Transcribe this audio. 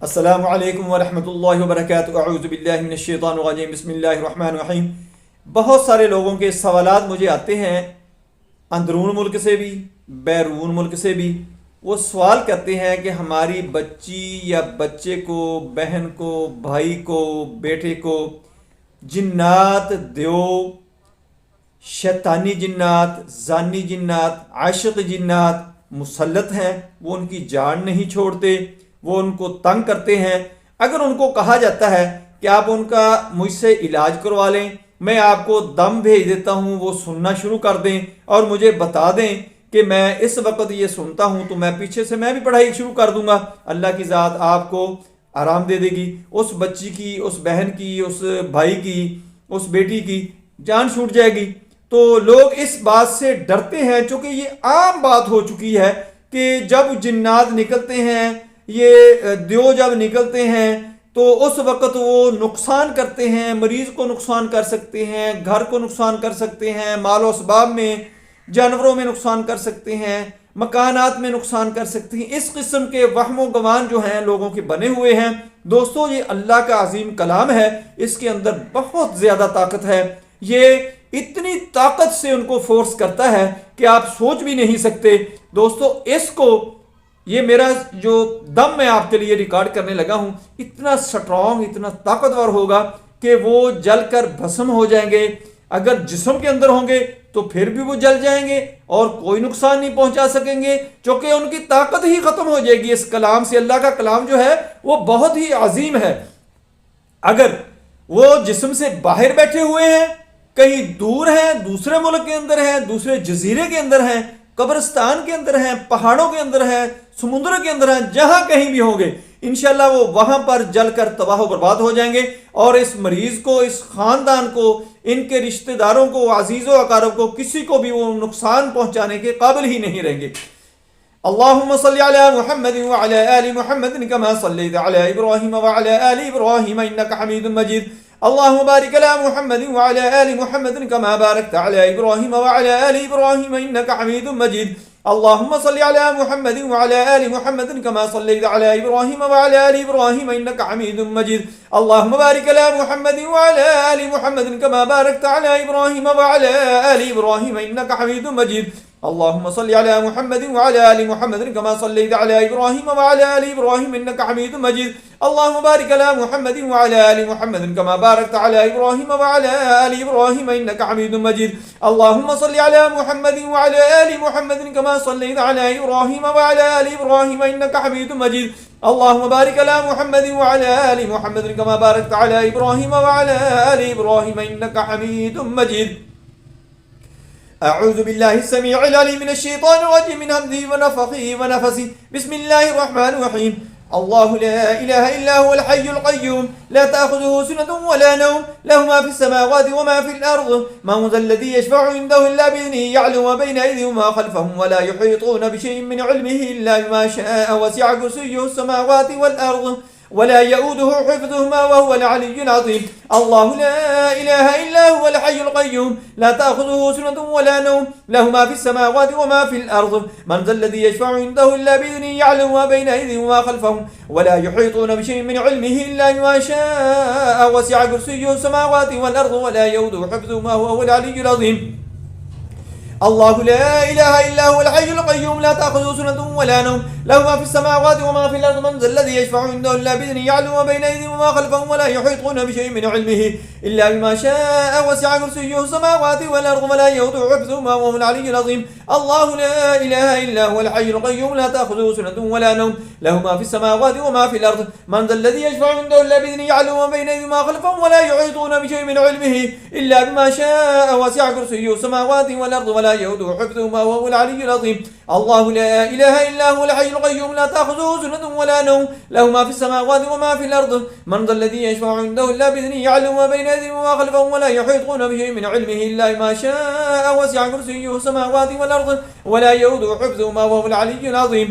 السلام علیکم ورحمۃ اللہ وبرکاتہ، اعوذ باللہ من الشیطان الرجیم، بسم اللہ الرحمن الرحیم۔ بہت سارے لوگوں کے سوالات مجھے آتے ہیں، اندرون ملک سے بھی بیرون ملک سے بھی۔ وہ سوال کرتے ہیں کہ ہماری بچی یا بچے کو، بہن کو، بھائی کو، بیٹے کو جنات دیو، شیطانی جنات، زانی جنات، عاشق جنات مسلط ہیں، وہ ان کی جان نہیں چھوڑتے، وہ ان کو تنگ کرتے ہیں۔ اگر ان کو کہا جاتا ہے کہ آپ ان کا مجھ سے علاج کروا لیں، میں آپ کو دم بھیج دیتا ہوں، وہ سننا شروع کر دیں اور مجھے بتا دیں کہ میں اس وقت یہ سنتا ہوں، تو میں پیچھے سے میں بھی پڑھائی شروع کر دوں گا، اللہ کی ذات آپ کو آرام دے دے گی۔ اس بچی کی، اس بہن کی، اس بھائی کی، اس بیٹی کی جان چھوٹ جائے گی۔ تو لوگ اس بات سے ڈرتے ہیں، چونکہ یہ عام بات ہو چکی ہے کہ جب جنات نکلتے ہیں، یہ دیو جب نکلتے ہیں تو اس وقت وہ نقصان کرتے ہیں، مریض کو نقصان کر سکتے ہیں، گھر کو نقصان کر سکتے ہیں، مال و اسباب میں، جانوروں میں نقصان کر سکتے ہیں، مکانات میں نقصان کر سکتے ہیں۔ اس قسم کے وہم و گمان جو ہیں لوگوں کے بنے ہوئے ہیں۔ دوستو، یہ اللہ کا عظیم کلام ہے، اس کے اندر بہت زیادہ طاقت ہے۔ یہ اتنی طاقت سے ان کو فورس کرتا ہے کہ آپ سوچ بھی نہیں سکتے۔ دوستو، اس کو، یہ میرا جو دم میں آپ کے لیے ریکارڈ کرنے لگا ہوں، اتنا سٹرونگ، اتنا طاقتور ہوگا کہ وہ جل کر بھسم ہو جائیں گے۔ اگر جسم کے اندر ہوں گے تو پھر بھی وہ جل جائیں گے اور کوئی نقصان نہیں پہنچا سکیں گے، چونکہ ان کی طاقت ہی ختم ہو جائے گی اس کلام سے۔ اللہ کا کلام جو ہے وہ بہت ہی عظیم ہے۔ اگر وہ جسم سے باہر بیٹھے ہوئے ہیں، کہیں دور ہیں، دوسرے ملک کے اندر ہیں، دوسرے جزیرے کے اندر ہیں، قبرستان کے اندر ہیں، پہاڑوں کے اندر ہیں، سمندر کے اندر ہیں، جہاں کہیں بھی ہوں گے، انشاءاللہ وہ وہاں پر جل کر تباہ و برباد ہو جائیں گے، اور اس مریض کو، اس خاندان کو، ان کے رشتہ داروں کو، عزیز و اقارب کو، کسی کو بھی وہ نقصان پہنچانے کے قابل ہی نہیں رہیں گے۔ اللهم صل على محمد وعلى آل محمد كما صليت على إبراهيم وعلى آل إبراهيم إنك حميد مجيد. اللهم بارك على محمد وعلى آل محمد كما باركت على إبراهيم وعلى آل إبراهيم إنك حميد مجيد. اللهم صل على محمد وعلى آل محمد كما صليت على إبراهيم وعلى آل إبراهيم إنك حميد مجيد. اللهم بارك على محمد وعلى آل محمد كما باركت على إبراهيم وعلى آل إبراهيم إنك حميد مجيد. اللهم صل على محمد وعلى آل محمد كما صليت على إبراهيم وعلى آل إبراهيم إنك حميد مجيد. اللهم بارك على محمد وعلى آل محمد كما باركت على إبراهيم وعلى آل إبراهيم إنك حميد مجيد. اللهم صل على محمد وعلى آل محمد كما صليت على إبراهيم وعلى آل إبراهيم إنك حميد مجيد. اللهم بارك على محمد وعلى آل محمد كما باركت على إبراهيم وعلى آل إبراهيم إنك حميد مجيد. أعوذ بالله السميع العليم من الشيطان الرجيم، من همزه ونفخه ونفسه. بسم الله الرحمن الرحيم. الله لا إله إلا هو الحي القيوم، لا تأخذه سنة ولا نوم، له ما في السماوات وما في الأرض. من ذا الذي يشفع عنده إلا بإذنه، يعلم ما بين أيديهم وما خلفهم، ولا يحيطون بشيء من علمه إلا بما شاء، وسع كرسيه السماوات والأرض، ولا يؤوده حفظهما وهو العلي العظيم. الله لا إله إلا هو الحي القيوم، لا تأخذه سنة ولا نوم، له ما في السماوات وما في الأرض. من ذا الذي يشفع عنده إلا بإذنه، يعلم ما بين أيديهم وما خلفهم، ولا يحيطون بشيء من علمه إلا بما شاء، وسع كرسيه السماوات والأرض، ولا يؤوده حفظهما وهو العلي العظيم. الله لا إله إلا هو الحي القيوم، لا تأخذه سنة ولا نوم، له ما في السماوات وما في الأرض. من ذا الذي يشفع عنده إلا بإذنه، يعلم ما بين أيديهم وما خلفهم، ولا يحيطون بشيء من علمه إلا بما شاء، وسع كرسيه السماوات والأرض، ولا يؤوده حفظهما وهو العلي العظيم. الله لا إله إلا هو الحي القيوم، لا تأخذه سنة ولا نوم، له ما في السماوات وما في الأرض. من ذا الذي يشفع عنده إلا بإذنه، يعلم ما بين أيديهم وما خلفهم، ولا يحيطون بشيء من علمه إلا بما شاء، وسع كرسيه السماوات والأرض، ولا يؤوده حفظهما وهو العلي العظيم. الله لا إله إلا هو الحي القيوم، لا تأخذه سنة ولا نوم، له ما في السماوات وما في الأرض. من ذا الذي يشفع عنده إلا بإذنه، يعلم ما بين أيديهم وما خلفهم، ولا يحيطون بشيء من علمه إلا بما شاء، وسع كرسيه السماوات والأرض، ولا يؤوده حفظهما وهو العلي العظيم.